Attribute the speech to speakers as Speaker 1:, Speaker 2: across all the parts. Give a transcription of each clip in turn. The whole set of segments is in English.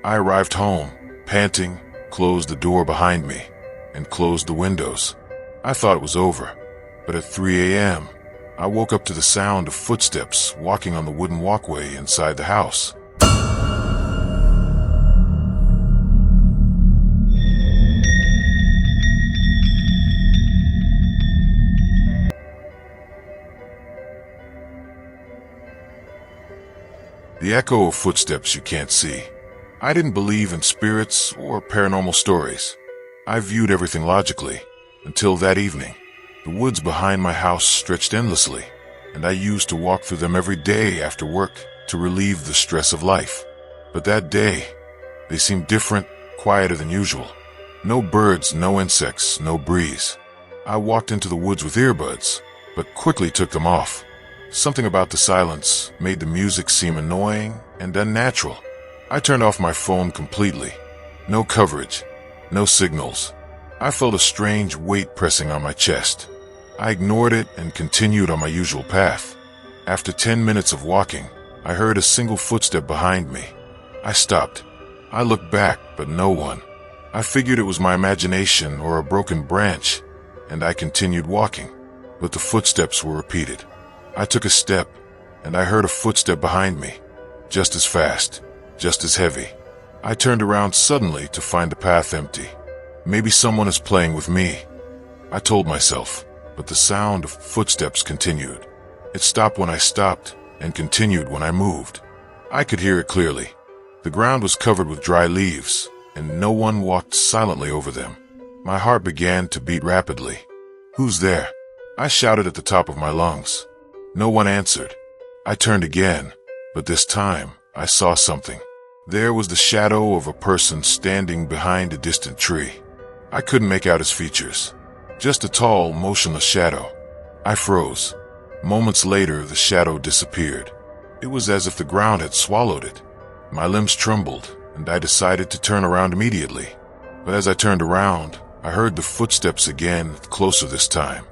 Speaker 1: I arrived home, panting, closed the door behind me, and closed the windows. I thought it was over, but at 3 a.m., I woke up to the sound of footsteps walking on the wooden walkway inside the house. The echo of footsteps you can't see. I didn't believe in spirits or paranormal stories. I viewed everything logically, until that evening. The woods behind my house stretched endlessly, and I used to walk through them every day after work to relieve the stress of life. But that day, they seemed different, quieter than usual. No birds, no insects, no breeze. I walked into the woods with earbuds, but quickly took them off. Something about the silence made the music seem annoying and unnatural. I turned off my phone completely. No coverage, no signals. I felt a strange weight pressing on my chest. I ignored it and continued on my usual path. After 10 minutes of walking, I heard a single footstep behind me. I stopped. I looked back, but no one. I figured it was my imagination or a broken branch, and I continued walking. But the footsteps were repeated. I took a step, and I heard a footstep behind me, just as fast, just as heavy. I turned around suddenly to find the path empty. Maybe someone is playing with me, I told myself, but the sound of footsteps continued. It stopped when I stopped, and continued when I moved. I could hear it clearly. The ground was covered with dry leaves, and no one walked silently over them. My heart began to beat rapidly. "Who's there?" I shouted at the top of my lungs. No one answered. I turned again, but this time I saw something. There was the shadow of a person standing behind a distant tree. I couldn't make out his features. Just a tall, motionless shadow. I froze. Moments later, the shadow disappeared. It was as if the ground had swallowed it. My limbs trembled, and I decided to turn around immediately. But as I turned around, I heard the footsteps again, closer this time.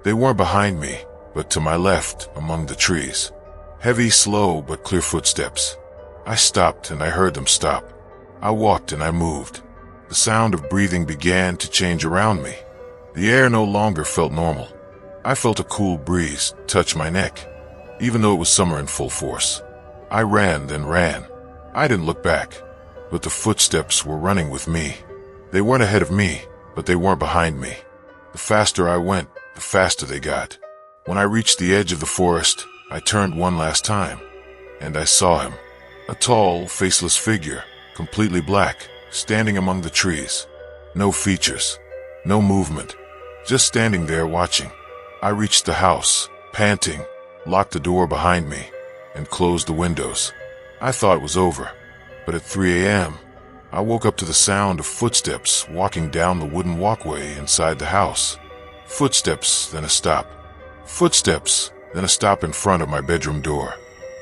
Speaker 1: They weren't behind me, but to my left, among the trees. Heavy, slow, but clear footsteps. I stopped and I heard them stop. I walked and I moved. The sound of breathing began to change around me. The air no longer felt normal. I felt a cool breeze touch my neck, even though it was summer in full force. I ran, then ran. I didn't look back, but the footsteps were running with me. They weren't ahead of me, but they weren't behind me. The faster I went, the faster they got. When I reached the edge of the forest, I turned one last time, and I saw him. A tall, faceless figure, completely black, standing among the trees. No features, no movement, just standing there watching. I reached the house, panting, locked the door behind me, and closed the windows. I thought it was over, but at 3 a.m., I woke up to the sound of footsteps walking down the wooden walkway inside the house. Footsteps, then a stop. Footsteps, then a stop in front of my bedroom door.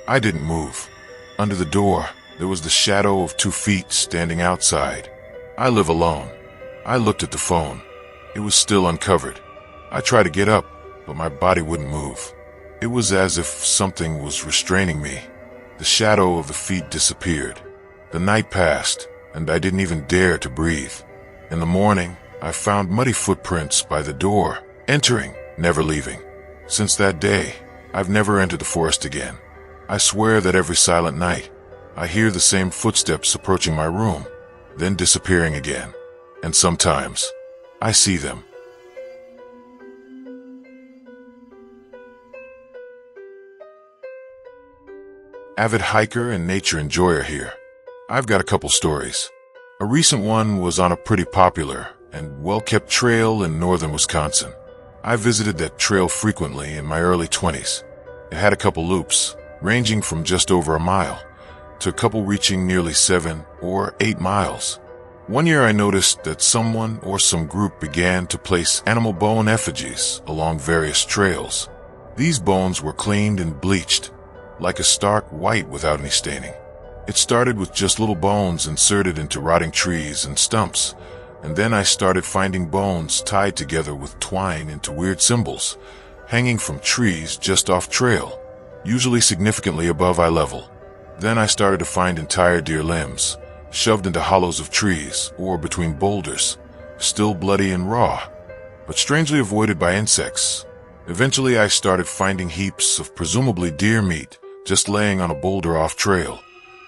Speaker 1: I didn't move. Under the door, there was the shadow of 2 feet standing outside. I live alone. I looked at the phone. It was still uncovered. I tried to get up, but my body wouldn't move. It was as if something was restraining me. The shadow of the feet disappeared. The night passed, and I didn't even dare to breathe. In the morning, I found muddy footprints by the door, entering, never leaving. Since that day, I've never entered the forest again. I swear that every silent night, I hear the same footsteps approaching my room, then disappearing again. And sometimes, I see them. Avid hiker and nature enjoyer here. I've got a couple stories. A recent one was on a pretty popular and well-kept trail in northern Wisconsin. I visited that trail frequently in my early 20s. It had a couple loops, ranging from just over a mile to a couple reaching nearly 7 or 8 miles. One year I noticed that someone or some group began to place animal bone effigies along various trails. These bones were cleaned and bleached, like a stark white without any staining. It started with just little bones inserted into rotting trees and stumps, and then I started finding bones tied together with twine into weird symbols, hanging from trees just off trail, usually significantly above eye level. Then I started to find entire deer limbs, shoved into hollows of trees or between boulders, still bloody and raw, but strangely avoided by insects. Eventually I started finding heaps of presumably deer meat just laying on a boulder off trail,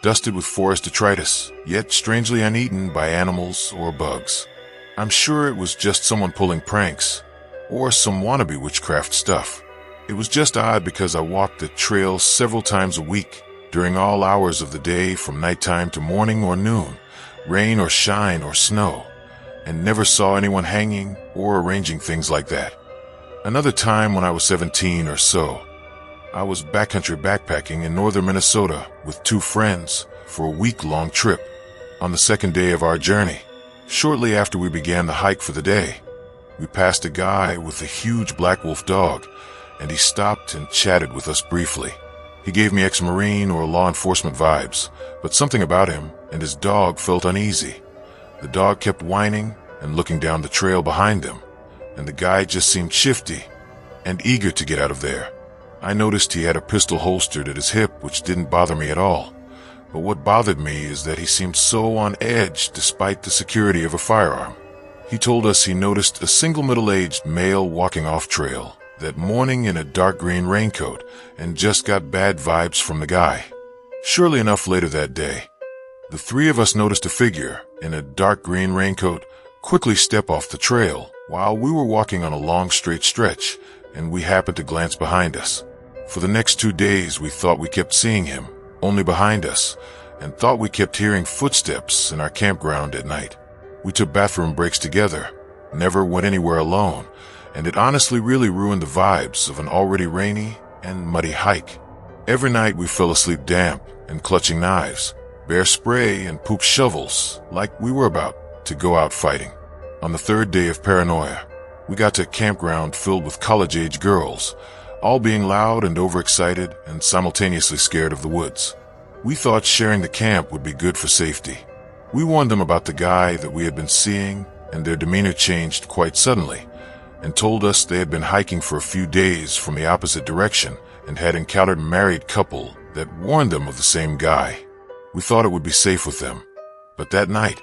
Speaker 1: dusted with forest detritus, yet strangely uneaten by animals or bugs. I'm sure it was just someone pulling pranks, or some wannabe witchcraft stuff. It was just odd because I walked the trail several times a week, during all hours of the day from nighttime to morning or noon, rain or shine or snow, and never saw anyone hanging or arranging things like that. Another time when I was 17 or so, I was backcountry backpacking in northern Minnesota with 2 friends for a week-long trip. On the second day of our journey, shortly after we began the hike for the day, we passed a guy with a huge black wolf dog, and he stopped and chatted with us briefly. He gave me ex-Marine or law enforcement vibes, but something about him and his dog felt uneasy. The dog kept whining and looking down the trail behind them, and the guy just seemed shifty and eager to get out of there. I noticed he had a pistol holstered at his hip, which didn't bother me at all. But what bothered me is that he seemed so on edge despite the security of a firearm. He told us he noticed a single middle-aged male walking off trail that morning in a dark green raincoat and just got bad vibes from the guy. Surely enough, later that day, the 3 of us noticed a figure in a dark green raincoat quickly step off the trail while we were walking on a long straight stretch, and we happened to glance behind us. For the next 2 days we thought we kept seeing him, only behind us, and thought we kept hearing footsteps in our campground at night. We took bathroom breaks together, never went anywhere alone, and it honestly really ruined the vibes of an already rainy and muddy hike. Every night we fell asleep damp and clutching knives, bear spray and poop shovels, like we were about to go out fighting. On the 3rd day of paranoia, we got to a campground filled with college-age girls, all being loud and overexcited and simultaneously scared of the woods. We thought sharing the camp would be good for safety. We warned them about the guy that we had been seeing, and their demeanor changed quite suddenly, and told us they had been hiking for a few days from the opposite direction and had encountered a married couple that warned them of the same guy. We thought it would be safe with them, but that night,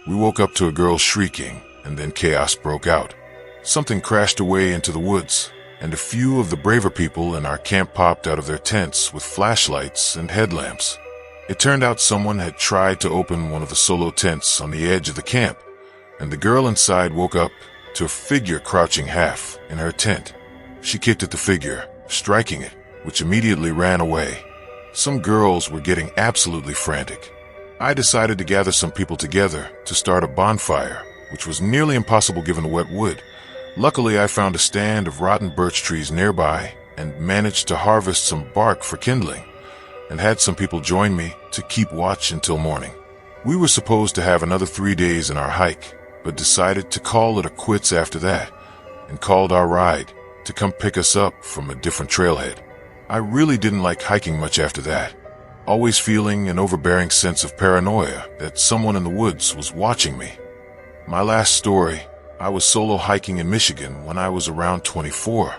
Speaker 1: we woke up to a girl shrieking, and then chaos broke out. Something crashed away into the woods, and a few of the braver people in our camp popped out of their tents with flashlights and headlamps. It turned out someone had tried to open one of the solo tents on the edge of the camp, and the girl inside woke up to a figure crouching half in her tent. She kicked at the figure, striking it, which immediately ran away. Some girls were getting absolutely frantic. I decided to gather some people together to start a bonfire, which was nearly impossible given the wet wood. Luckily, I found a stand of rotten birch trees nearby and managed to harvest some bark for kindling, and had some people join me to keep watch until morning. We were supposed to have another 3 days in our hike, but decided to call it a quits after that, and called our ride to come pick us up from a different trailhead. I really didn't like hiking much after that, always feeling an overbearing sense of paranoia that someone in the woods was watching me. My last story, I was solo hiking in Michigan when I was around 24.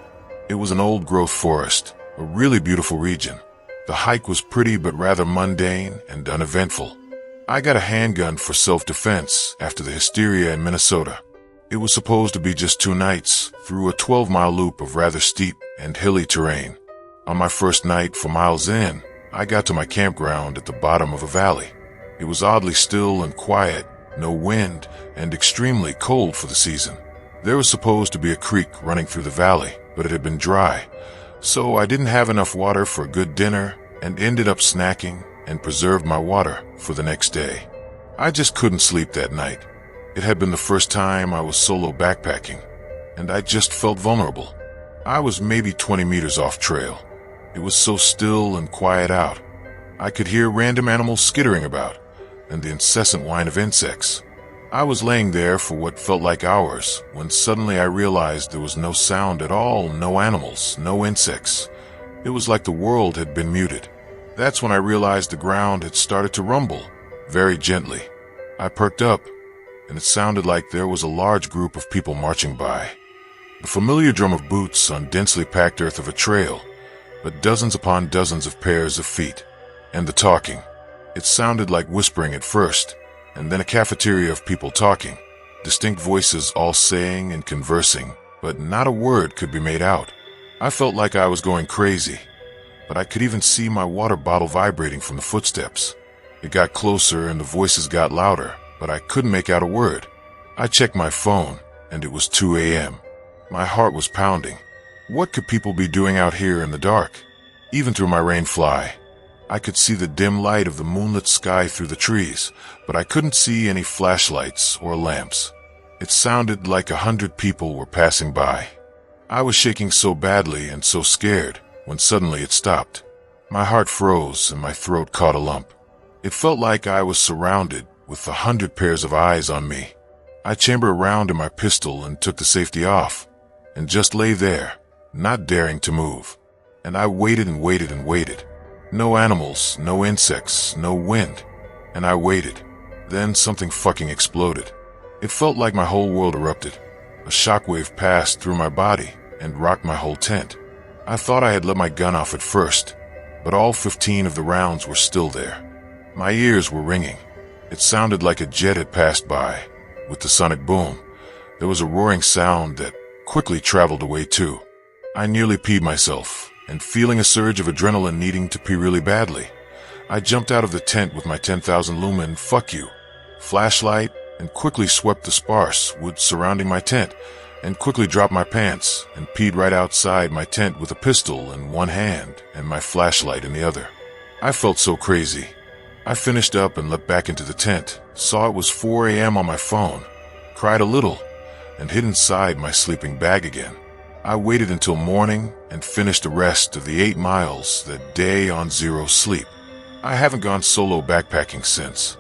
Speaker 1: It was an old-growth forest, a really beautiful region. The hike was pretty but rather mundane and uneventful. I got a handgun for self-defense after the hysteria in Minnesota. It was supposed to be just 2 nights through a 12-mile loop of rather steep and hilly terrain. On my first night, for miles in, I got to my campground at the bottom of a valley. It was oddly still and quiet, no wind, and extremely cold for the season. There was supposed to be a creek running through the valley, but it had been dry, so I didn't have enough water for a good dinner and ended up snacking and preserved my water for the next day. I just couldn't sleep that night. It had been the first time I was solo backpacking, and I just felt vulnerable. I was maybe 20 meters off trail. It was so still and quiet out. I could hear random animals skittering about, and the incessant whine of insects. I was laying there for what felt like hours, when suddenly I realized there was no sound at all, no animals, no insects. It was like the world had been muted. That's when I realized the ground had started to rumble, very gently. I perked up, and it sounded like there was a large group of people marching by. The familiar drum of boots on densely packed earth of a trail, but dozens upon dozens of pairs of feet. And the talking. It sounded like whispering at first, and then a cafeteria of people talking, distinct voices all saying and conversing, but not a word could be made out. I felt like I was going crazy, but I could even see my water bottle vibrating from the footsteps. It got closer and the voices got louder, but I couldn't make out a word. I checked my phone, and it was 2 a.m. My heart was pounding. What could people be doing out here in the dark? Even through my rain fly, I could see the dim light of the moonlit sky through the trees, but I couldn't see any flashlights or lamps. It sounded like 100 people were passing by. I was shaking so badly and so scared when suddenly it stopped. My heart froze and my throat caught a lump. It felt like I was surrounded with 100 pairs of eyes on me. I chambered around in my pistol and took the safety off, and just lay there, not daring to move. And I waited and waited and waited. No animals, no insects, no wind. And I waited. Then something fucking exploded. It felt like my whole world erupted. A shockwave passed through my body and rocked my whole tent. I thought I had let my gun off at first, but all 15 of the rounds were still there. My ears were ringing. It sounded like a jet had passed by. With the sonic boom, there was a roaring sound that quickly traveled away too. I nearly peed myself, and feeling a surge of adrenaline needing to pee really badly, I jumped out of the tent with my 10,000 lumen fuck you flashlight and quickly swept the sparse wood surrounding my tent and quickly dropped my pants and peed right outside my tent with a pistol in one hand and my flashlight in the other. I felt so crazy. I finished up and leapt back into the tent, saw it was 4 a.m. on my phone, cried a little, and hid inside my sleeping bag again. I waited until morning and finished the rest of the 8 miles that day on zero sleep. I haven't gone solo backpacking since.